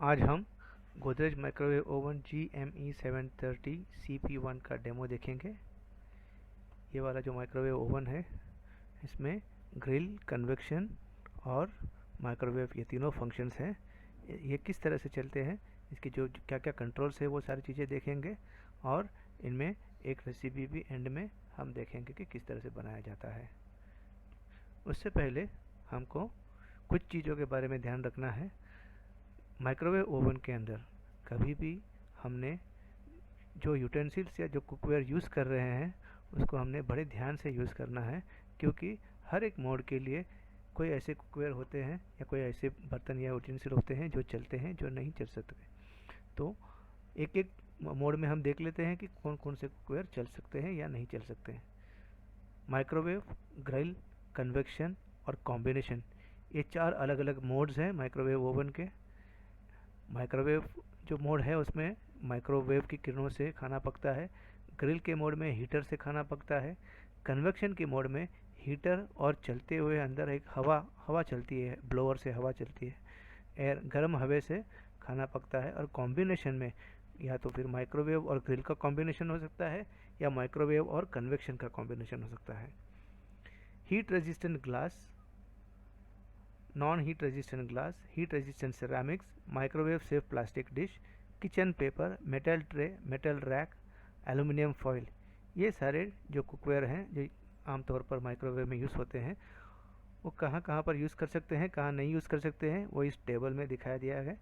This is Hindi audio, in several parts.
आज हम Godrej microwave oven GME730 CP1 का डेमो देखेंगे। ये वाला जो माइक्रोवेव ओवन है इसमें ग्रिल, कन्वेक्शन और माइक्रोवेव ये तीनों फंक्शंस हैं। ये किस तरह से चलते हैं, इसकी जो क्या क्या कंट्रोल्स है वो सारी चीज़ें देखेंगे और इनमें एक रेसिपी भी एंड में हम देखेंगे कि किस तरह से बनाया जाता है। उससे पहले हमको कुछ चीज़ों के बारे में ध्यान रखना है। माइक्रोवेव ओवन के अंदर कभी भी हमने जो यूटेंसिल्स या जो कुकवेयर यूज़ कर रहे हैं उसको हमने बड़े ध्यान से यूज़ करना है, क्योंकि हर एक मोड के लिए कोई ऐसे कुकवेयर होते हैं या कोई ऐसे बर्तन या यूटेंसिल होते हैं जो चलते हैं, जो नहीं चल सकते। तो एक एक मोड में हम देख लेते हैं कि कौन कौन से कुकवेयर चल सकते हैं या नहीं चल सकते हैं। माइक्रोवेव, ग्रिल, कन्वेक्शन और कॉम्बिनेशन, ये चार अलग अलग मोड्स हैं माइक्रोवेव ओवन के। माइक्रोवेव जो मोड है उसमें माइक्रोवेव की किरणों से खाना पकता है। ग्रिल के मोड में हीटर से खाना पकता है। कन्वेक्शन के मोड में हीटर और चलते हुए अंदर एक हवा चलती है, ब्लोअर से हवा चलती है, एयर गर्म हवा से खाना पकता है। और कॉम्बिनेशन में या तो फिर माइक्रोवेव और ग्रिल का कॉम्बिनेशन हो सकता है या माइक्रोवेव और कन्वेक्शन का कॉम्बिनेशन हो सकता है। Heat resistant glass, non heat resistant glass, heat resistant ceramics, microwave safe plastic dish, kitchen paper, metal tray, metal rack, aluminium foil, ये सारे जो कुकवेयर हैं जो आमतौर पर माइक्रोवेव में यूज़ होते हैं, वो कहाँ कहाँ पर यूज़ कर सकते हैं, कहाँ नहीं यूज़ कर सकते हैं, वो इस टेबल में दिखाया दिया है।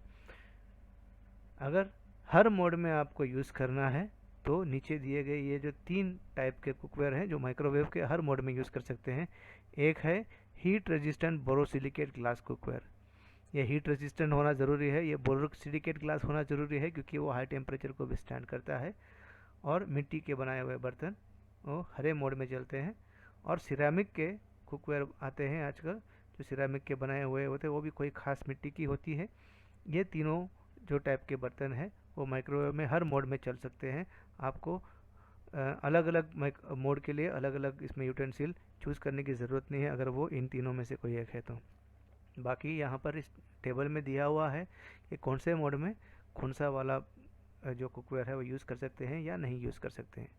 अगर हर मोड में आपको यूज़ करना है तो नीचे दिए गए ये जो तीन टाइप के कुकवेयर हैं जो माइक्रोवेव के हर मोड में यूज़ कर सकते हैं। एक है heat resistant borosilicate glass cookware. ये हीट रेजिस्टेंट होना ज़रूरी है, ये बोरोसिलिकेट ग्लास होना ज़रूरी है क्योंकि वो हाई टेम्परेचर को विथस्टैंड करता है। और मिट्टी के बनाए हुए बर्तन वो हरे मोड में चलते हैं। और सिरेमिक के कुकवेयर आते हैं आजकल, जो सिरेमिक के बनाए हुए होते हैं वो भी कोई ख़ास मिट्टी की होती है। ये तीनों जो टाइप के बर्तन हैं वो माइक्रोवेव में हर मोड में चल सकते हैं। आपको अलग अलग मोड के लिए अलग अलग इसमें यूटेंसिल चूज़ करने की ज़रूरत नहीं है, अगर वो इन तीनों में से कोई एक है तो। बाकी यहाँ पर इस टेबल में दिया हुआ है कि कौन से मोड में कौन सा वाला जो कुकवेयर है वो यूज़ कर सकते हैं या नहीं यूज़ कर सकते हैं।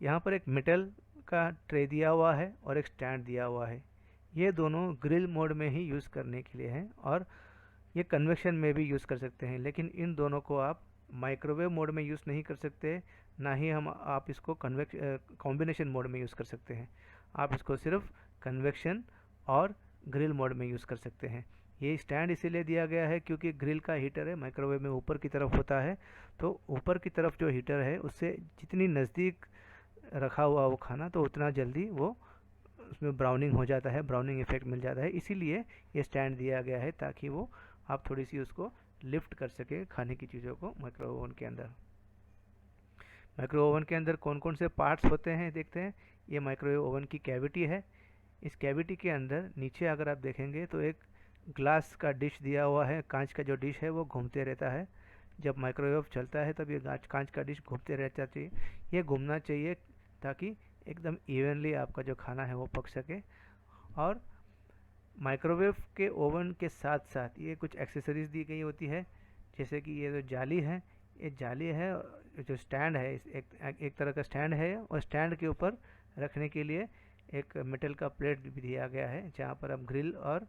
यहाँ पर एक मेटल का ट्रे दिया हुआ है और एक स्टैंड दिया हुआ है। ये दोनों ग्रिल मोड में ही यूज़ करने के लिए हैं और ये कन्वेक्शन में भी यूज़ कर सकते हैं, लेकिन इन दोनों को आप माइक्रोवेव मोड में यूज़ नहीं कर सकते, ना ही आप इसको कॉम्बिनेशन मोड में यूज़ कर सकते हैं। आप इसको सिर्फ कन्वेक्शन और ग्रिल मोड में यूज़ कर सकते हैं। ये स्टैंड इसीलिए दिया गया है क्योंकि ग्रिल का हीटर है, माइक्रोवेव में ऊपर की तरफ होता है, तो ऊपर की तरफ जो हीटर है उससे जितनी नज़दीक रखा हुआ वो खाना तो उतना जल्दी वो उसमें ब्राउनिंग हो जाता है, ब्राउनिंग इफेक्ट मिल जाता है। इसीलिए ये स्टैंड दिया गया है ताकि वो आप थोड़ी सी उसको लिफ्ट कर सके खाने की चीज़ों को माइक्रो ओवन के अंदर। माइक्रो ओवन के अंदर कौन कौन से पार्ट्स होते हैं देखते हैं। ये माइक्रोवेव ओवन की कैविटी है। इस कैविटी के अंदर नीचे अगर आप देखेंगे तो एक ग्लास का डिश दिया हुआ है। कांच का जो डिश है वो घूमते रहता है। जब माइक्रोवेव चलता है तब ये कांच का डिश घूमते रहना चाहिए, ये घूमना चाहिए ताकि एकदम इवनली आपका जो खाना है वो पक सके। और माइक्रोवेव के ओवन के साथ साथ ये कुछ एक्सेसरीज दी गई होती है, जैसे कि ये जो जाली है, ये जाली है, जो स्टैंड है एक तरह का स्टैंड है और स्टैंड के ऊपर रखने के लिए एक मेटल का प्लेट भी दिया गया है जहाँ पर आप ग्रिल और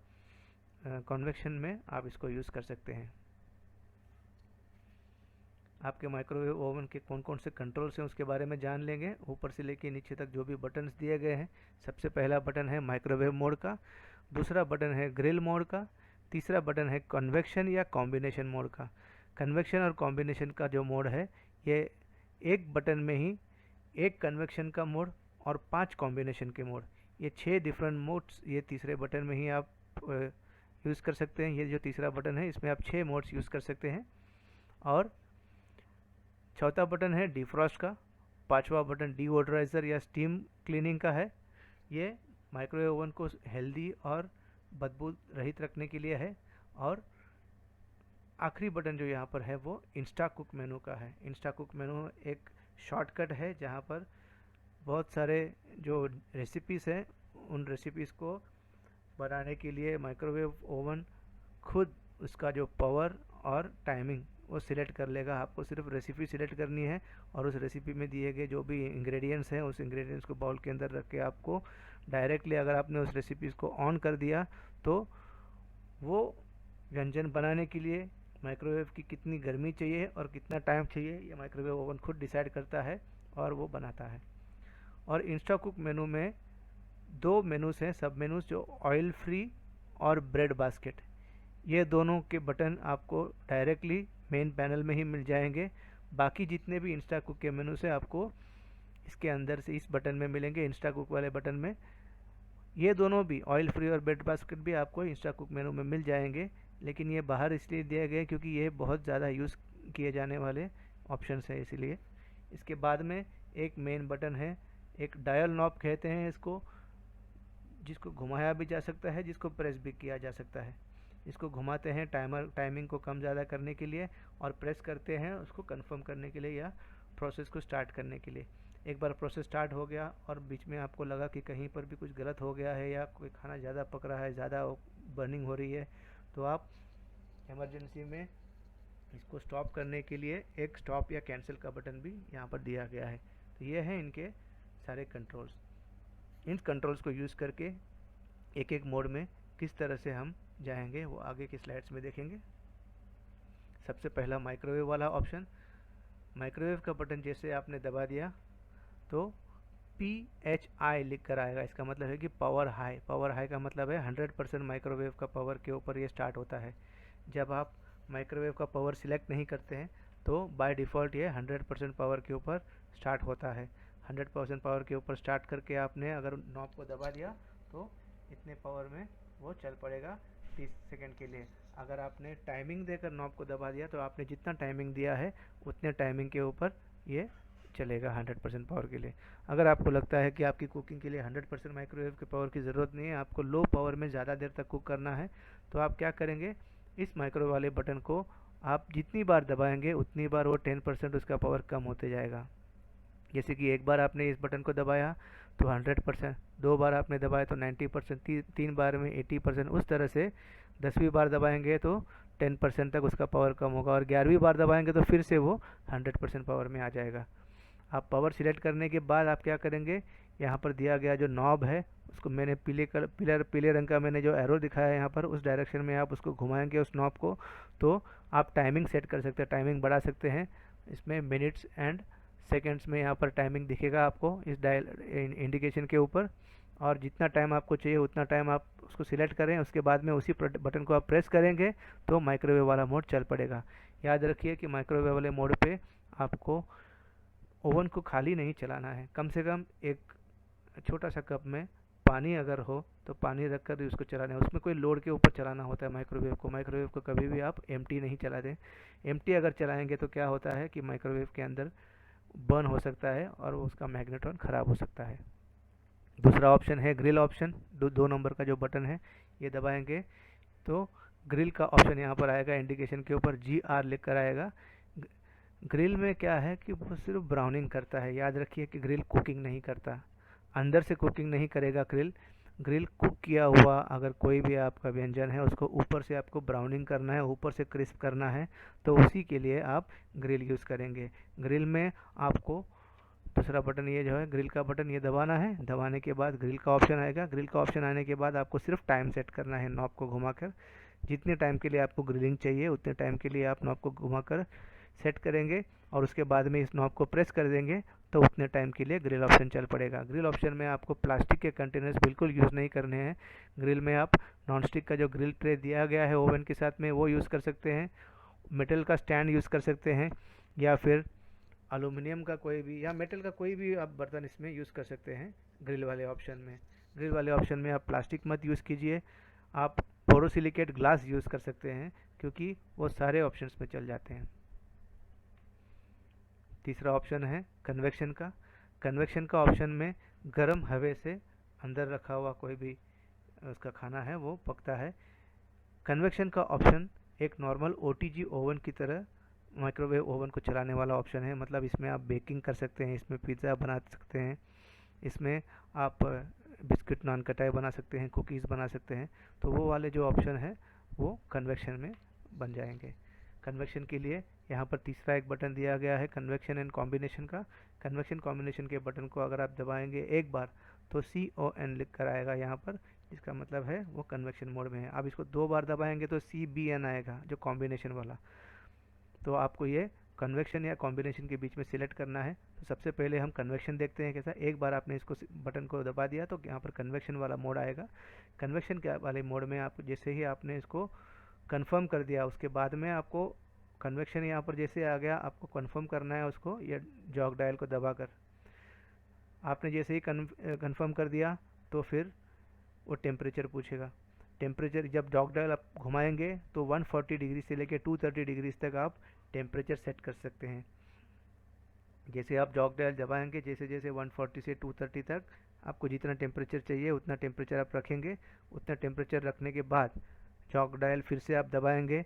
कन्वेक्शन में आप इसको यूज़ कर सकते हैं। आपके माइक्रोवेव ओवन के कौन कौन से कंट्रोल्स हैं उसके बारे में जान लेंगे। ऊपर से लेके नीचे तक जो भी बटन्स दिए गए हैं, सबसे पहला बटन है माइक्रोवेव मोड का, दूसरा बटन है ग्रिल मोड का, तीसरा बटन है कन्वेक्शन या कॉम्बिनेशन मोड का। कन्वेक्शन और कॉम्बिनेशन का जो मोड है ये एक बटन में ही एक कन्वेक्शन का मोड और 5 कॉम्बिनेशन के मोड, ये 6 डिफरेंट मोड्स ये तीसरे बटन में ही आप यूज़ कर सकते हैं। ये जो तीसरा बटन है इसमें आप 6 मोड्स यूज़ कर सकते हैं। और चौथा बटन है डिफ्रॉस्ट का, पांचवा बटन डीओडराइज़र या स्टीम क्लीनिंग का है। ये माइक्रोवेव ओवन को हेल्दी और बदबू रहित रखने के लिए है। और आखिरी बटन जो यहाँ पर है वो इंस्टा कुक मेनू का है। इंस्टा कुक मेनू एक शॉर्टकट है जहाँ पर बहुत सारे जो रेसिपीज़ हैं उन रेसिपीज़ को बनाने के लिए माइक्रोवेव ओवन खुद उसका जो पावर और टाइमिंग वो सिलेक्ट कर लेगा। आपको सिर्फ रेसिपी सिलेक्ट करनी है और उस रेसिपी में दिए गए जो भी इंग्रेडिएंट्स हैं उस इंग्रेडिएंट्स को बाउल के अंदर रख के आपको डायरेक्टली, अगर आपने उस रेसिपी को ऑन कर दिया तो वो व्यंजन बनाने के लिए माइक्रोवेव की कितनी गर्मी चाहिए और कितना टाइम चाहिए ये माइक्रोवेव ओवन खुद डिसाइड करता है और वो बनाता है। और इंस्टाकुक मेनू में दो मेनूज हैं, सब मेनूज, जो ऑयल फ्री और ब्रेड बास्केट। ये दोनों के बटन आपको डायरेक्टली मेन पैनल में ही मिल जाएंगे। बाकी जितने भी इंस्टाकुक के मेनू से आपको इसके अंदर से इस बटन में मिलेंगे, इंस्टाकुक वाले बटन में। ये दोनों भी ऑयल फ्री और ब्रेड बास्केट भी आपको इंस्टाकुक मेनू में मिल जाएंगे, लेकिन ये बाहर इसलिए दिए गए क्योंकि ये बहुत ज़्यादा यूज़ किए जाने वाले ऑप्शंस है, इसलिए। इसके बाद में एक मेन बटन है, एक डायल नॉब कहते हैं इसको, जिसको घुमाया भी जा सकता है, जिसको प्रेस भी किया जा सकता है। इसको घुमाते हैं टाइमिंग को कम ज़्यादा करने के लिए, और प्रेस करते हैं उसको कंफर्म करने के लिए या प्रोसेस को स्टार्ट करने के लिए। एक बार प्रोसेस स्टार्ट हो गया और बीच में आपको लगा कि कहीं पर भी कुछ गलत हो गया है या कोई खाना ज़्यादा पक रहा है, ज़्यादा बर्निंग हो रही है, तो आप इमरजेंसी में इसको स्टॉप करने के लिए एक स्टॉप या कैंसिल का बटन भी यहाँ पर दिया गया है। तो ये हैं इनके सारे कंट्रोल्स। इन कंट्रोल्स को यूज़ करके एक एक मोड में किस तरह से हम जाएंगे वो आगे की स्लाइड्स में देखेंगे। सबसे पहला माइक्रोवेव वाला ऑप्शन। माइक्रोवेव का बटन जैसे आपने दबा दिया तो PHI लिख कर आएगा। इसका मतलब है कि पावर हाई। पावर हाई का मतलब है 100% माइक्रोवेव का पावर के ऊपर ये स्टार्ट होता है। जब आप माइक्रोवेव का पावर सिलेक्ट नहीं करते हैं तो बाय डिफ़ॉल्ट ये 100% पावर के ऊपर स्टार्ट होता है। 100% पावर के ऊपर स्टार्ट करके आपने अगर नॉब को दबा दिया तो इतने पावर में वो चल पड़ेगा 30 सेकंड के लिए। अगर आपने टाइमिंग देकर नॉब को दबा दिया तो आपने जितना टाइमिंग दिया है उतने टाइमिंग के ऊपर ये चलेगा 100% पावर के लिए। अगर आपको लगता है कि आपकी कुकिंग के लिए 100% माइक्रोवेव के पावर की ज़रूरत नहीं है, आपको लो पावर में ज़्यादा देर तक कुक करना है, तो आप क्या करेंगे, इस माइक्रोवेव वाले बटन को आप जितनी बार दबाएंगे उतनी बार वो 10% उसका पावर कम होते जाएगा। जैसे कि एक बार आपने इस बटन को दबाया तो 100%, दो बार आपने दबाया तो 90%, तीन बार में 80%, उस तरह से 10वीं बार दबाएंगे तो 10% तक उसका पावर कम होगा, और 11वीं बार दबाएंगे तो फिर से वो 100% पावर में आ जाएगा। आप पावर सिलेक्ट करने के बाद आप क्या करेंगे, यहाँ पर दिया गया जो नॉब है उसको मैंने पीले रंग का मैंने जो एरो दिखाया है यहाँ पर, उस डायरेक्शन में आप उसको घुमाएंगे उस नॉब को, तो आप टाइमिंग सेट कर सकते हैं, टाइमिंग बढ़ा सकते हैं। इसमें मिनट्स एंड सेकेंड्स में यहाँ पर टाइमिंग दिखेगा आपको इस डायल इंडिकेशन के ऊपर, और जितना टाइम आपको चाहिए उतना टाइम आप उसको सिलेक्ट करें। उसके बाद में उसी बटन को आप प्रेस करेंगे तो माइक्रोवेव वाला मोड चल पड़ेगा। याद रखिए कि माइक्रोवेव वाले मोड पे आपको ओवन को खाली नहीं चलाना है। कम से कम एक छोटा सा कप में पानी अगर हो तो पानी रख कर उसको चलाना है। उसमें कोई लोड के ऊपर चलाना होता है माइक्रोवेव को। माइक्रोवेव को कभी भी आप एम्प्टी नहीं चला दें। एम्प्टी अगर चलाएंगे तो क्या होता है कि माइक्रोवेव के अंदर बर्न हो सकता है और उसका मैग्नेट्रॉन ख़राब हो सकता है। दूसरा ऑप्शन है ग्रिल ऑप्शन। दो नंबर का जो बटन है ये दबाएंगे तो ग्रिल का ऑप्शन यहाँ पर आएगा, इंडिकेशन के ऊपर GR लिख कर आएगा। ग्रिल में क्या है कि वो सिर्फ ब्राउनिंग करता है। याद रखिए कि ग्रिल कुकिंग नहीं करता, अंदर से कुकिंग नहीं करेगा ग्रिल। ग्रिल कुक किया हुआ अगर कोई भी आपका व्यंजन है उसको ऊपर से आपको ब्राउनिंग करना है, ऊपर से क्रिस्प करना है, तो उसी के लिए आप ग्रिल यूज़ करेंगे। ग्रिल में आपको दूसरा बटन ये जो है ग्रिल का बटन ये दबाना है। दबाने के बाद ग्रिल का ऑप्शन आएगा। ग्रिल का ऑप्शन आने के बाद आपको सिर्फ टाइम सेट करना है नॉब को घुमाकर। जितने टाइम के लिए आपको ग्रिलिंग चाहिए उतने टाइम के लिए आप नॉब को घुमाकर सेट करेंगे और उसके बाद में इस नॉब को प्रेस कर देंगे तो उतने टाइम के लिए ग्रिल ऑप्शन चल पड़ेगा। ग्रिल ऑप्शन में आपको प्लास्टिक के कंटेनर्स बिल्कुल यूज़ नहीं करने हैं। ग्रिल में आप नॉनस्टिक का जो ग्रिल ट्रे दिया गया है ओवन के साथ में वो यूज़ कर सकते हैं, मेटल का स्टैंड यूज़ कर सकते हैं, या फिर एल्युमिनियम का कोई भी या मेटल का कोई भी आप बर्तन इसमें यूज़ कर सकते हैं ग्रिल वाले ऑप्शन में। ग्रिल वाले ऑप्शन में आप प्लास्टिक मत यूज़ कीजिए, आप बोरोसिलिकेट ग्लास यूज़ कर सकते हैं क्योंकि वो सारे ऑप्शंस में चल जाते हैं। तीसरा ऑप्शन है कन्वेक्शन का। कन्वेक्शन का ऑप्शन में गर्म हवा से अंदर रखा हुआ कोई भी उसका खाना है वो पकता है। कन्वेक्शन का ऑप्शन एक नॉर्मल OTG ओवन की तरह माइक्रोवेव ओवन को चलाने वाला ऑप्शन है। मतलब इसमें आप बेकिंग कर सकते हैं, इसमें पिज़्ज़ा बना सकते हैं, इसमें आप बिस्किट नान कटाई बना सकते हैं, कुकीज़ बना सकते हैं। तो वो वाले जो ऑप्शन है वो कन्वेक्शन में बन जाएंगे। कन्वेक्शन के लिए यहाँ पर तीसरा एक बटन दिया गया है कन्वेक्शन एंड कॉम्बिनेशन का। कन्वेक्शन कॉम्बिनेशन के बटन को अगर आप दबाएंगे एक बार तो CON लिख कर आएगा यहाँ पर, इसका मतलब है वो कन्वेक्शन मोड में है। अब इसको 2 बार दबाएंगे तो CBN आएगा जो कॉम्बिनेशन वाला। तो आपको ये कन्वेक्शन या कॉम्बिनेशन के बीच में सिलेक्ट करना है। तो सबसे पहले हम कन्वेक्शन देखते हैं कैसा। एक बार आपने इसको बटन को दबा दिया तो यहाँ पर कन्वेक्शन वाला मोड आएगा। कन्वेक्शन के वाले मोड में आप जैसे ही आपने इसको कंफर्म कर दिया उसके बाद में आपको कन्वेक्शन यहाँ पर जैसे आ गया, आपको कंफर्म करना है उसको या जॉक डायल को दबाकर। आपने जैसे ही कंफर्म कर दिया तो फिर वो टेम्परेचर पूछेगा। टेम्परेचर जब जॉक डायल आप घुमाएंगे तो 140 डिग्री से लेकर 230 डिग्री तक आप टेम्परेचर सेट कर सकते हैं। जैसे आप जॉक डायल दबाएंगे जैसे जैसे 140 से 230 तक आपको जितना टेम्परेचर चाहिए उतना टेम्परेचर आप रखेंगे। उतना टेम्परेचर रखने के बाद जॉक डायल फिर से आप दबाएंगे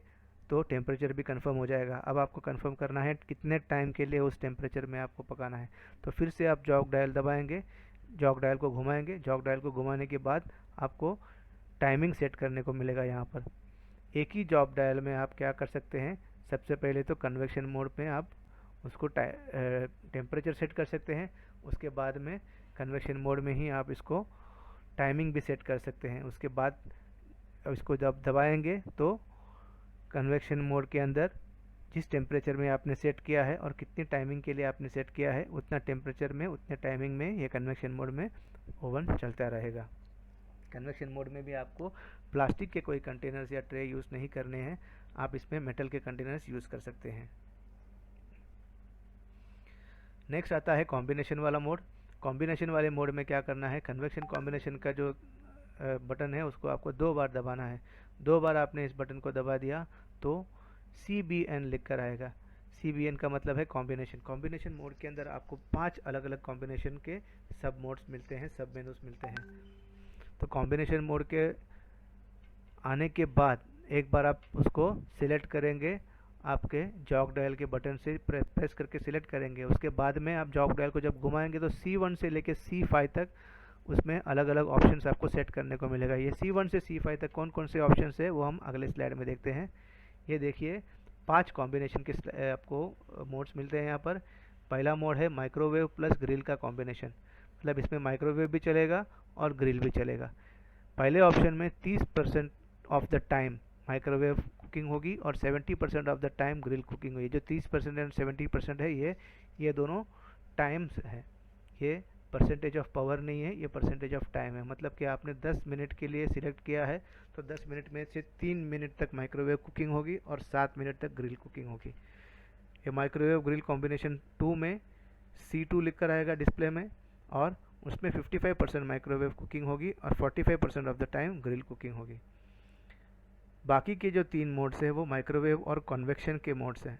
तो टेम्परेचर भी कंफर्म हो जाएगा। अब आपको कंफर्म करना है कितने टाइम के लिए उस टेम्परेचर में आपको पकाना है। तो फिर से आप जॉक डायल दबाएंगे, जॉक डायल को घुमाएंगे। जॉक डायल को घुमाने के बाद आपको टाइमिंग सेट करने को मिलेगा। यहाँ पर एक ही जॉक डायल में आप क्या कर सकते हैं, सबसे पहले तो कन्वेक्शन मोड में आप उसको टेम्परेचर सेट कर सकते हैं। उसके बाद में कन्वेक्शन मोड में ही आप इसको टाइमिंग भी सेट कर सकते हैं। उसके बाद इसको जब दबाएंगे तो कन्वेक्शन मोड के अंदर जिस टेम्परेचर में आपने सेट किया है और कितनी टाइमिंग के लिए आपने सेट किया है उतना टेम्परेचर में उतने टाइमिंग में ये कन्वेक्शन मोड में ओवन चलता रहेगा। कन्वेक्शन मोड में भी आपको प्लास्टिक के कोई कंटेनर्स या ट्रे यूज़ नहीं करने हैं, आप इसमें मेटल के कंटेनर्स यूज़ कर सकते हैं। नेक्स्ट आता है कॉम्बिनेशन वाला मोड। कॉम्बिनेशन वाले मोड में क्या करना है, कन्वेक्शन कॉम्बिनेशन का जो बटन है उसको आपको 2 बार दबाना है। 2 बार आपने इस बटन को दबा दिया तो CBN लिख कर आएगा। CBN का मतलब है कॉम्बिनेशन। कॉम्बिनेशन मोड के अंदर आपको 5 अलग अलग कॉम्बिनेशन के सब मोड्स मिलते हैं, सब मेनूज मिलते हैं। तो कॉम्बिनेशन मोड के आने के बाद एक बार आप उसको सिलेक्ट करेंगे, आपके जॉक डायल के बटन से प्रेस करके सिलेक्ट करेंगे। उसके बाद में आप जॉक डायल को जब घुमाएंगे तो C1 से लेके C5 तक उसमें अलग अलग ऑप्शंस आपको सेट करने को मिलेगा। ये C1 से C5 तक कौन कौन से ऑप्शंस है वो हम अगले स्लाइड में देखते हैं। ये देखिए 5 कॉम्बिनेशन के आपको मोड्स मिलते हैं यहाँ पर। पहला मोड है माइक्रोवेव प्लस ग्रिल का कॉम्बिनेशन, मतलब इसमें माइक्रोवेव भी चलेगा और ग्रिल भी चलेगा। पहले ऑप्शन में 30% of the time microwave cooking होगी और 70% of the time grill cooking होगी। जो 30% एंड 70% है ये दोनों टाइम्स है, ये परसेंटेज ऑफ पावर नहीं है, ये परसेंटेज ऑफ टाइम है। मतलब कि आपने 10 मिनट के लिए सिलेक्ट किया है तो 10 मिनट में से 3 मिनट तक माइक्रोवेव कुकिंग होगी और 7 मिनट तक ग्रिल कुकिंग होगी। ये माइक्रोवेव ग्रिल कॉम्बिनेशन 2 में C2 लिख कर आएगा डिस्प्ले में, और उसमें 55% माइक्रोवेव कुकिंग होगी और 45% of the time grill cooking होगी। बाकी के जो 3 मोड्स हैं वो माइक्रोवेव और कन्वेक्शन के मोड्स हैं,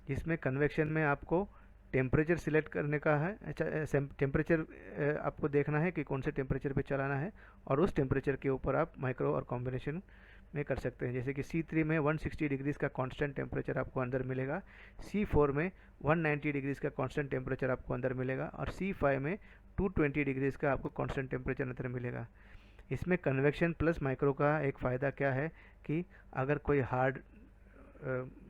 जिसमें कन्वेक्शन में आपको टेम्परेचर सिलेक्ट करने का है। अच्छा, टेम्परेचर आपको देखना है कि कौन से टेम्परेचर पे चलाना है और उस टेम्परेचर के ऊपर आप माइक्रो और कॉम्बिनेशन में कर सकते हैं। जैसे कि C3 में 160 डिग्रीज़ का कांस्टेंट टेम्परेचर आपको अंदर मिलेगा, C4 में 190 डिग्रीज़ का कांस्टेंट टेम्परेचर आपको अंदर मिलेगा और C5 में 220 डिग्रीज़ का आपको कांस्टेंट टेम्परेचर अंदर मिलेगा। इसमें कन्वेक्शन प्लस माइक्रो का एक फ़ायदा क्या है कि अगर कोई हार्ड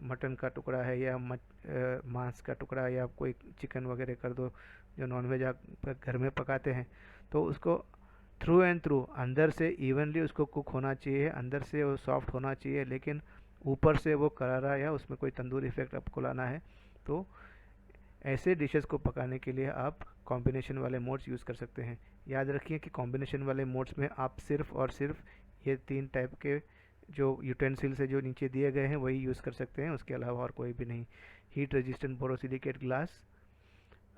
मटन का टुकड़ा है या मांस का टुकड़ा या कोई चिकन वगैरह कर दो जो नॉनवेज आप घर में पकाते हैं, तो उसको थ्रू एंड थ्रू अंदर से इवनली उसको कुक होना चाहिए, अंदर से वो सॉफ्ट होना चाहिए, लेकिन ऊपर से वो करारा या उसमें कोई तंदूरी इफेक्ट आपको लाना है। तो ऐसे डिशेस को पकाने के लिए आप कॉम्बिनेशन वाले मोड्स यूज़ कर सकते हैं। याद रखिए कि कॉम्बिनेशन वाले मोड्स में आप सिर्फ और सिर्फ ये 3 टाइप के जो यूटेंसिल्स है जो नीचे दिए गए हैं वही यूज़ कर सकते हैं, उसके अलावा और कोई भी नहीं। Heat resistant borosilicate glass,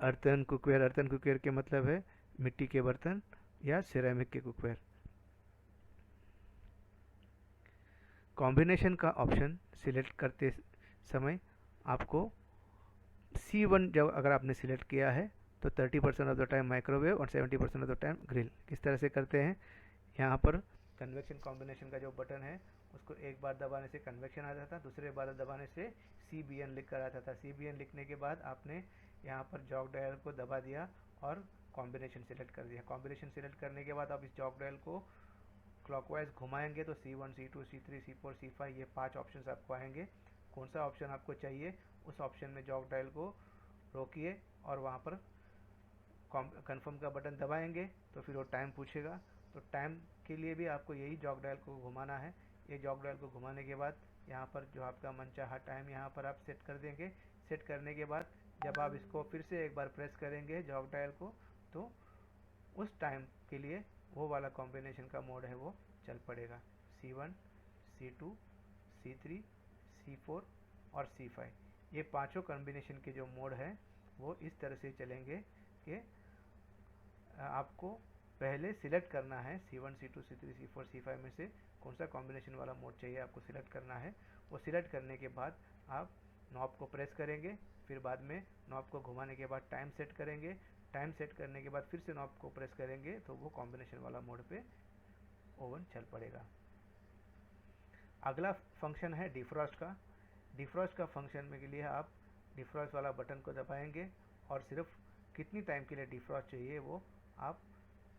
earthen cookware. Earthen cookware के मतलब है मिट्टी के बर्तन या सिरेमिक के कुकवेयर। कॉम्बिनेशन का ऑप्शन सिलेक्ट करते समय आपको C1 जब अगर आपने सिलेक्ट किया है तो 30% ऑफ द टाइम माइक्रोवेव और 70% ऑफ द टाइम ग्रिल। किस तरह से करते हैं, यहाँ पर कन्वेक्शन कॉम्बिनेशन का जो बटन है उसको एक बार दबाने से कन्वेक्शन आता था, दूसरे बार दबाने से CBN लिख कर आता था। CBN लिखने के बाद आपने यहाँ पर जॉक डायल को दबा दिया और कॉम्बिनेशन सिलेक्ट कर दिया। कॉम्बिनेशन सिलेक्ट करने के बाद आप इस जॉक डायल को क्लॉकवाइज घुमाएंगे तो C1, C2, C3, C4, C5 ये 5 ऑप्शंस आपको आएंगे। कौन सा ऑप्शन आपको चाहिए उस ऑप्शन में जॉक डायल को रोकिए और वहाँ पर कंफर्म का बटन दबाएंगे तो फिर वो टाइम पूछेगा। तो टाइम के लिए भी आपको यही जॉक डायल को घुमाना है। ये जॉक डायल को घुमाने के बाद यहाँ पर जो आपका मनचाहा टाइम यहाँ पर आप सेट कर देंगे। सेट करने के बाद जब आप इसको फिर से एक बार प्रेस करेंगे जॉक डायल को तो उस टाइम के लिए वो वाला कॉम्बिनेशन का मोड है वो चल पड़ेगा। C1, C2, C3, C4 और C5 ये पांचों कॉम्बिनेशन के जो मोड है वो इस तरह से चलेंगे कि आपको पहले सिलेक्ट करना है C1, C2, C3, C4, C5 में से कौन सा कॉम्बिनेशन वाला मोड चाहिए आपको सिलेक्ट करना है। वो सिलेक्ट करने के बाद आप नॉब को प्रेस करेंगे, फिर बाद में नॉब को घुमाने के बाद टाइम सेट करेंगे। टाइम सेट करने के बाद फिर से नॉब को प्रेस करेंगे तो वो कॉम्बिनेशन वाला मोड पे ओवन चल पड़ेगा। अगला फंक्शन है डिफ्रॉस्ट का। डिफ्रॉस्ट का फंक्शन में के लिए आप डिफ्रॉस्ट वाला बटन को दबाएंगे और सिर्फ कितनी टाइम के लिए डिफ्रॉस्ट चाहिए वो आप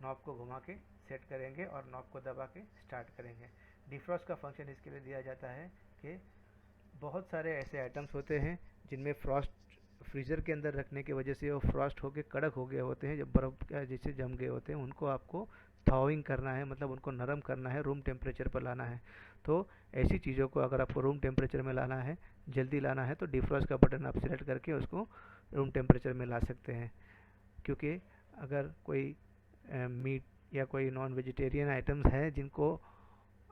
नॉब को घुमा के सेट करेंगे और नॉब को दबा के स्टार्ट करेंगे। डिफ्रॉस्ट का फंक्शन इसके लिए दिया जाता है कि बहुत सारे ऐसे आइटम्स होते हैं जिनमें फ्रॉस्ट फ्रीज़र के अंदर रखने की वजह से वो फ्रॉस्ट होके कड़क हो गए होते हैं, जब बर्फ़ जैसे जम गए होते हैं, उनको आपको थॉविंग करना है, मतलब उनको नरम करना है, रूम टेम्परेचर पर लाना है। तो ऐसी चीज़ों को अगर आपको रूम टेम्परेचर में लाना है, जल्दी लाना है, तो डिफ्रॉस्ट का बटन आप सिलेक्ट करके उसको रूम टेम्परेचर में ला सकते हैं। क्योंकि अगर कोई मीट या कोई नॉन वेजिटेरियन आइटम्स हैं जिनको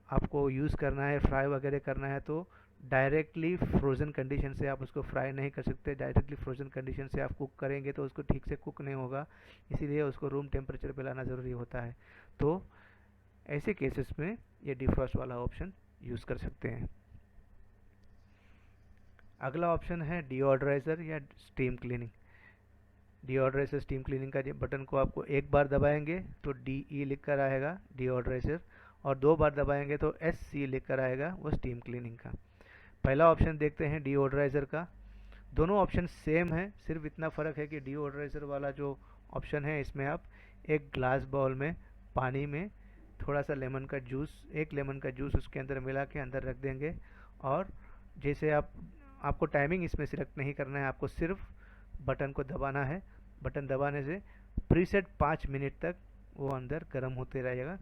आपको यूज़ करना है, फ्राई वगैरह करना है, तो डायरेक्टली फ्रोज़न कंडीशन से आप उसको फ्राई नहीं कर सकते। डायरेक्टली फ्रोज़न कंडीशन से आप कुक करेंगे तो उसको ठीक से कुक नहीं होगा, इसीलिए उसको रूम टेम्परेचर पे लाना ज़रूरी होता है। तो ऐसे केसेस में ये डिफ्रॉस्ट वाला ऑप्शन यूज़ कर सकते हैं। अगला ऑप्शन है डिओड्राइज़र या स्टीम क्लीनिंग। डिओड्राइज़र स्टीम क्लीनिंग का बटन को आपको एक बार दबाएंगे तो DE लिख कर आएगा डिओड्राइज़र, और 2 बार दबाएंगे तो SC लिख कर आएगा वो स्टीम क्लीनिंग का। पहला ऑप्शन देखते हैं डिओड्राइज़र का। दोनों ऑप्शन सेम है, सिर्फ इतना फ़र्क है कि डिओड्राइज़र वाला जो ऑप्शन है इसमें आप एक ग्लास बाउल में पानी में थोड़ा सा लेमन का जूस, 1 लेमन का जूस उसके अंदर मिला के अंदर रख देंगे, और जैसे आपको टाइमिंग इसमें सिलेक्ट नहीं करना है, आपको सिर्फ बटन को दबाना है। बटन दबाने से प्रीसेट 5 मिनट तक वो अंदर गर्म होते रहेगा,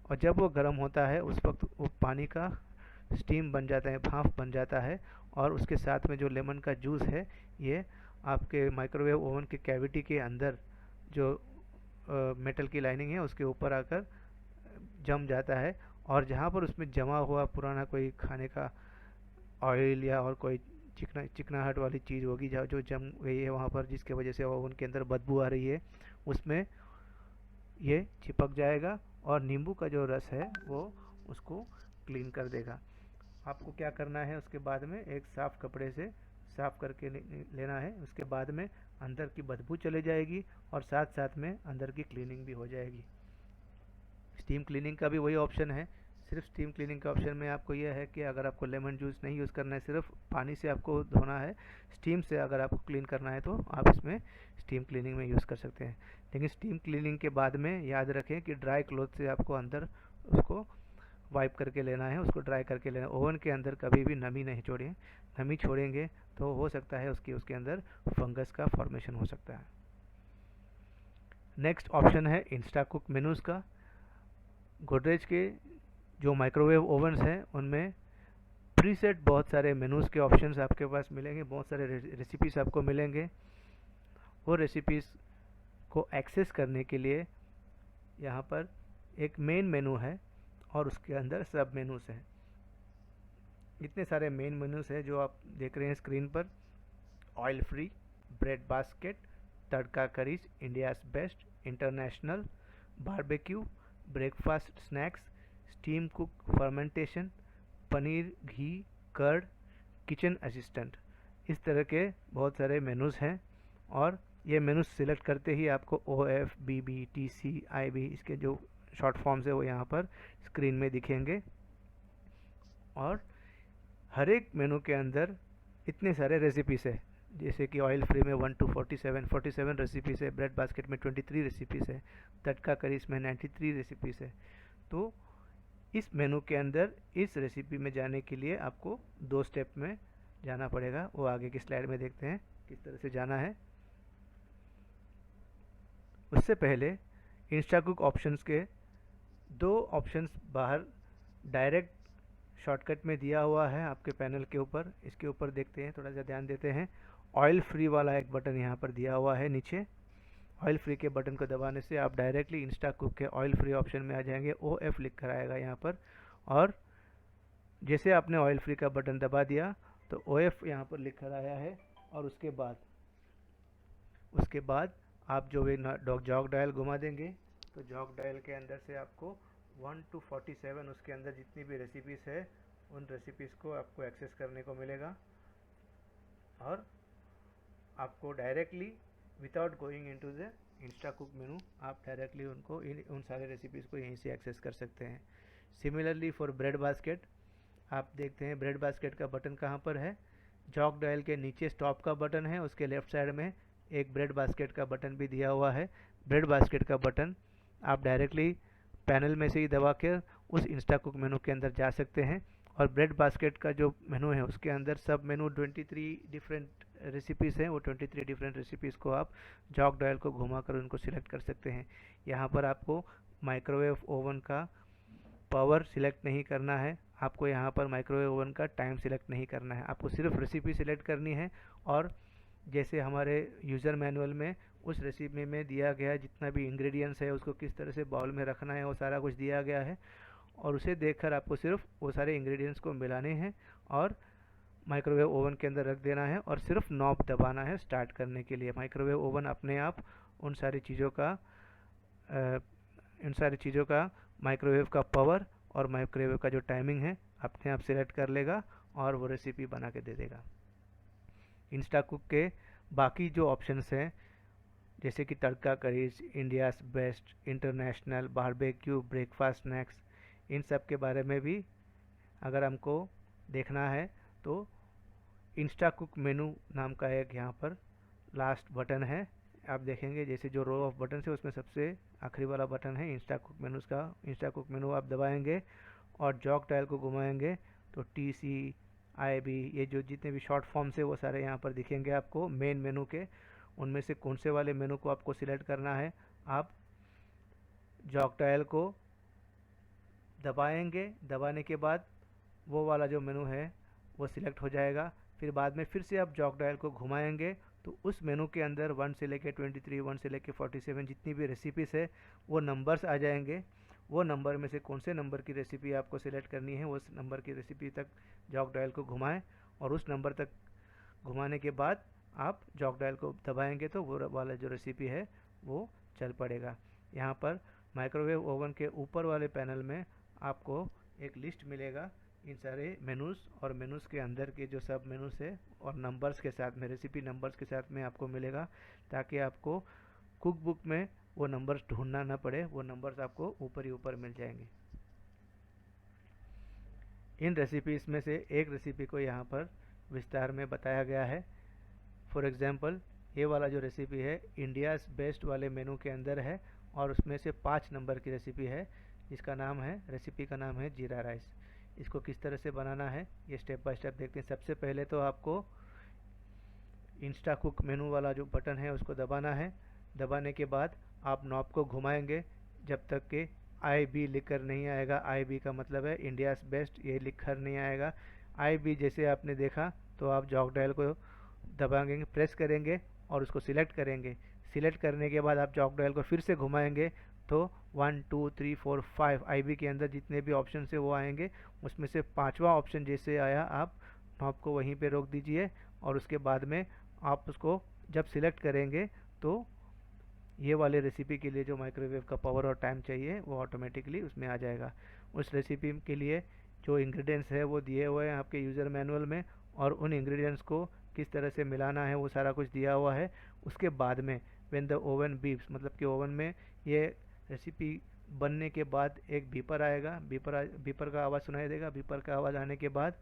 और जब वो गर्म होता है उस वक्त वो पानी का स्टीम बन जाता है, भाप बन जाता है, और उसके साथ में जो लेमन का जूस है ये आपके माइक्रोवेव ओवन के कैविटी के अंदर जो मेटल की लाइनिंग है उसके ऊपर आकर जम जाता है, और जहाँ पर उसमें जमा हुआ पुराना कोई खाने का ऑयल या और कोई चिकनाहट वाली चीज़ होगी जो जम गई है वहाँ पर, जिसके वजह से ओवन के अंदर बदबू आ रही है, उसमें ये चिपक जाएगा और नींबू का जो रस है वो उसको क्लीन कर देगा। आपको क्या करना है, उसके बाद में एक साफ़ कपड़े से साफ़ करके लेना है। उसके बाद में अंदर की बदबू चले जाएगी और साथ साथ में अंदर की क्लीनिंग भी हो जाएगी। स्टीम क्लीनिंग का भी वही ऑप्शन है। सिर्फ स्टीम क्लीनिंग के ऑप्शन में आपको यह है कि अगर आपको लेमन जूस नहीं यूज़ करना है, सिर्फ पानी से आपको धोना है, स्टीम से अगर आपको क्लीन करना है तो आप इसमें स्टीम क्लीनिंग में यूज़ कर सकते हैं। लेकिन स्टीम क्लीनिंग के बाद में याद रखें कि ड्राई क्लॉथ से आपको अंदर उसको वाइप करके लेना है, उसको ड्राई करके लेना है। ओवन के अंदर कभी भी नमी नहीं छोड़ें, नमी छोड़ेंगे तो हो सकता है उसके अंदर फंगस का फॉर्मेशन हो सकता है। नेक्स्ट ऑप्शन है इंस्टा कुक मेनूज़ का। गोदरेज के जो माइक्रोवेव ओवन्स हैं उनमें प्रीसेट बहुत सारे मेनूज़ के ऑप्शंस आपके पास मिलेंगे, बहुत सारे रेसिपीज़ आपको मिलेंगे। वो रेसिपीज़ को एक्सेस करने के लिए यहाँ पर एक मेन मेनू है और उसके अंदर सब मेनूज़ हैं। इतने सारे मेन मेनूज़ हैं जो आप देख रहे हैं स्क्रीन पर। Oil free, bread basket, tadka curries, India's best, international, barbecue, breakfast snacks, steam cook fermentation, paneer, ghee, curd, kitchen assistant, इस तरह के बहुत सारे मेनूज़ हैं। और ये मेनूज़ सिलेक्ट करते ही आपको OF, BB, TC, IB इसके जो शॉर्ट फॉर्म्स है वो यहाँ पर स्क्रीन में दिखेंगे। और हर एक मेनू के अंदर इतने सारे रेसिपीज़ है, जैसे कि ऑयल फ्री में 1 to 47 रेसिपीज़ है, ब्रेड बास्केट में 23 रेसिपीज़ है, तड़का करीज में 93 रेसिपीज़ है। तो इस मेनू के अंदर इस रेसिपी में जाने के लिए आपको 2 स्टेप में जाना पड़ेगा, वो आगे की स्लाइड में देखते हैं किस तरह से जाना है। उससे पहले इंस्टाकुक ऑप्शंस के 2 ऑप्शंस बाहर डायरेक्ट शॉर्टकट में दिया हुआ है आपके पैनल के ऊपर। इसके ऊपर देखते हैं, थोड़ा सा ध्यान देते हैं। ऑयल फ्री वाला एक बटन यहाँ पर दिया हुआ है नीचे। ऑयल फ्री के बटन को दबाने से आप डायरेक्टली इंस्टाकुक के ऑयल फ्री ऑप्शन में आ जाएंगे। OF लिख कर आएगा यहाँ पर, और जैसे आपने ऑयल फ्री का बटन दबा दिया तो OF यहाँ पर लिख कर आया है। और उसके बाद आप जो भी जॉग डायल घुमा देंगे तो जॉग डायल के अंदर से आपको 1 to 47 उसके अंदर जितनी भी रेसिपीज़ है उन रेसिपीज़ को आपको एक्सेस करने को मिलेगा। और आपको directly without going into the Instacook menu आप डायरेक्टली उन सारे रेसिपीज़ को यहीं से एक्सेस कर सकते हैं। सिमिलरली फॉर ब्रेड बास्केट, आप देखते हैं ब्रेड बास्केट का बटन कहाँ पर है। जॉग डायल के नीचे स्टॉप का बटन है, उसके लेफ्ट साइड में एक ब्रेड बास्केट का बटन भी दिया हुआ है। ब्रेड बास्केट का बटन आप डायरेक्टली पैनल में से ही दबा कर उस इंस्टाकुक मेनू के अंदर जा सकते हैं। और ब्रेड बास्केट का जो मेनू है उसके अंदर सब मेनू 23 डिफरेंट रेसिपीज़ हैं। वो 23 डिफरेंट रेसिपीज़ को आप जॉग डायल को घुमाकर उनको सिलेक्ट कर सकते हैं। यहाँ पर आपको माइक्रोवेव ओवन का पावर सिलेक्ट नहीं करना है, आपको यहाँ पर माइक्रोवेव ओवन का टाइम सिलेक्ट नहीं करना है, आपको सिर्फ रेसिपी सिलेक्ट करनी है। और जैसे हमारे यूज़र मैनुअल में उस रेसिपी में दिया गया जितना भी इंग्रेडिएंट्स है उसको किस तरह से बाउल में रखना है वो सारा कुछ दिया गया है। और उसे देखकर आपको सिर्फ वो सारे इंग्रेडिएंट्स को मिलाने हैं और माइक्रोवेव ओवन के अंदर रख देना है और सिर्फ नॉब दबाना है स्टार्ट करने के लिए। माइक्रोवेव ओवन अपने आप उन सारी चीज़ों का माइक्रोवेव का पावर और माइक्रोवेव का जो टाइमिंग है अपने आप सिलेक्ट कर लेगा और वो रेसिपी बना के दे देगा। इंस्टाकुक के बाकी जो ऑप्शंस हैं जैसे कि tadka curries, India's best, international, barbecue, breakfast snacks, इन सब के बारे में भी अगर हमको देखना है तो इंस्टाकुक मेनू नाम का एक यहाँ पर लास्ट बटन है। आप देखेंगे जैसे जो रो ऑफ बटन है उसमें सबसे आखिरी वाला बटन है इंस्टाकुक मेनूज़ का। इंस्टाकुक मेनू आप दबाएंगे और जॉग डायल को घुमाएंगे तो TC, IB, ये जो जितने भी शॉर्ट फॉर्म्स है वो सारे यहाँ पर दिखेंगे आपको मेन मेनू के। उनमें से कौन से वाले मेनू को आपको सिलेक्ट करना है, आप जॉग डायल को दबाएंगे, दबाने के बाद वो वाला जो मेनू है वो सिलेक्ट हो जाएगा। फिर बाद में फिर से आप जॉग डायल को घुमाएंगे तो उस मेनू के अंदर 1 से लेके 23, 1 से लेके 47 जितनी भी रेसिपीज़ है वो नंबर्स आ जाएंगे। वो नंबर में से कौन से नंबर की रेसिपी आपको सिलेक्ट करनी है उस नंबर की रेसिपी तक जॉग डायल को घुमाएं और उस नंबर तक घुमाने के बाद आप जॉग डायल को दबाएंगे तो वो वाला जो रेसिपी है वो चल पड़ेगा। यहाँ पर माइक्रोवेव ओवन के ऊपर वाले पैनल में आपको एक लिस्ट मिलेगा इन सारे मेनूज़ और मेनूज़ के अंदर के जो सब मेनूज़ है और नंबर्स के साथ में, रेसिपी नंबर्स के साथ में आपको मिलेगा ताकि आपको कुक बुक में वो नंबर्स ढूंढना ना पड़े, वो नंबर्स आपको ऊपर ही ऊपर मिल जाएंगे। इन रेसिपीज़ में से एक रेसिपी को यहाँ पर विस्तार में बताया गया है। फॉर एग्जांपल ये वाला जो रेसिपी है इंडियाज़ बेस्ट वाले मेनू के अंदर है और उसमें से 5 नंबर की रेसिपी है जिसका नाम है, रेसिपी का नाम है जीरा राइस। इसको किस तरह से बनाना है ये स्टेप बाय स्टेप देखते हैं। सबसे पहले तो आपको इंस्टाकुक मेनू वाला जो बटन है उसको दबाना है। दबाने के बाद आप नॉब को घुमाएंगे जब तक कि IB लिख कर नहीं आएगा। IB का मतलब है इंडियाज़ बेस्ट, ये लिख कर नहीं आएगा। IB जैसे आपने देखा तो आप जॉग डायल को दबाएंगे, प्रेस करेंगे और उसको सिलेक्ट करेंगे। सिलेक्ट करने के बाद आप जॉग डायल को फिर से घुमाएंगे तो 1 2 3 4 5 IB के अंदर जितने भी ऑप्शन है वो आएंगे। उसमें से 5वां ऑप्शन जैसे आया आप नॉब को वहीं पे रोक दीजिए और उसके बाद में आप उसको जब सिलेक्ट करेंगे तो ये वाले रेसिपी के लिए जो माइक्रोवेव का पावर और टाइम चाहिए वो ऑटोमेटिकली उसमें आ जाएगा। उस रेसिपी के लिए जो इंग्रेडिएंट्स है वो दिए हुए हैं आपके यूज़र मैनुअल में और उन इंग्रेडिएंट्स को किस तरह से मिलाना है वो सारा कुछ दिया हुआ है। उसके बाद में व्हेन द ओवन बीप्स, मतलब कि ओवन में ये रेसिपी बनने के बाद एक बीपर आएगा, बीपर का आवाज़ सुनाई देगा। बीपर का आवाज़ आने के बाद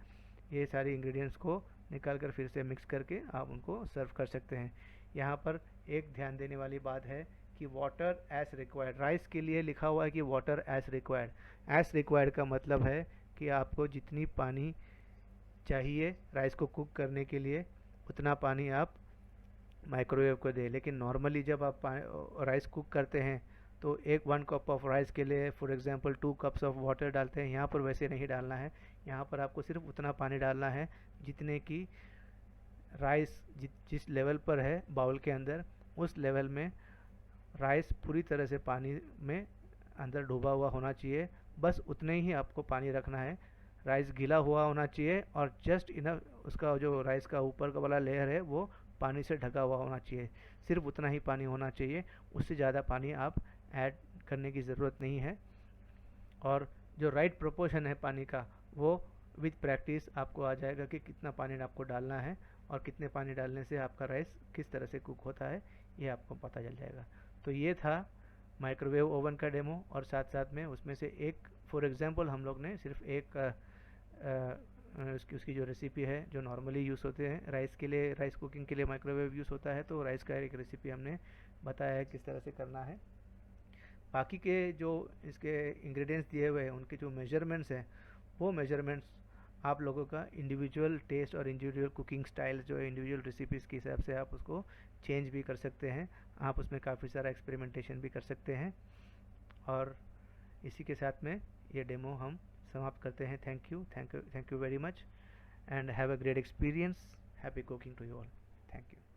ये सारे इंग्रेडिएंट्स को निकाल कर फिर से मिक्स करके आप उनको सर्व कर सकते हैं। यहाँ पर एक ध्यान देने वाली बात है कि वाटर एज रिक्वायर्ड, राइस के लिए लिखा हुआ है कि water as required. As required का मतलब है कि आपको जितनी पानी चाहिए राइस को कुक करने के लिए उतना पानी आप माइक्रोवेव को दें। लेकिन नॉर्मली जब आप राइस कुक करते हैं तो एक 1 कप ऑफ राइस के लिए for example 2 cups of water डालते हैं। यहाँ पर वैसे नहीं डालना है, यहाँ पर आपको सिर्फ उतना पानी डालना है जितने की राइस जिस लेवल पर है बाउल के अंदर, उस लेवल में राइस पूरी तरह से पानी में अंदर डूबा हुआ होना चाहिए। बस उतने ही आपको पानी रखना है। राइस गीला हुआ होना चाहिए और जस्ट इनफ उसका जो राइस का ऊपर का वाला लेयर है वो पानी से ढका हुआ होना चाहिए। सिर्फ उतना ही पानी होना चाहिए, उससे ज़्यादा पानी आप ऐड करने की ज़रूरत नहीं है। और जो राइट प्रोपोर्शन है पानी का वो विद प्रैक्टिस आपको आ जाएगा कि कितना पानी आपको डालना है और कितने पानी डालने से आपका राइस किस तरह से कुक होता है ये आपको पता चल जाएगा। तो ये था माइक्रोवेव ओवन का डेमो, और साथ साथ में उसमें से एक फॉर एग्जांपल हम लोग ने सिर्फ एक उसकी जो रेसिपी है जो नॉर्मली यूज़ होते हैं राइस के लिए, राइस कुकिंग के लिए माइक्रोवेव यूज़ होता है, तो राइस का एक रेसिपी हमने बताया है किस तरह से करना है। बाकी के जो इसके इंग्रेडिएंट्स दिए हुए हैं उनके जो मेजरमेंट्स हैं वो मेजरमेंट्स आप लोगों का इंडिविजुअल टेस्ट और इंडिविजुअल कुकिंग स्टाइल जो है इंडिविजुअल रेसिपीज़ के हिसाब से आप उसको चेंज भी कर सकते हैं। आप उसमें काफ़ी सारा एक्सपेरिमेंटेशन भी कर सकते हैं। और इसी के साथ में ये डेमो हम समाप्त करते हैं। Thank you very much and have a great experience. Happy cooking to you all. Thank you.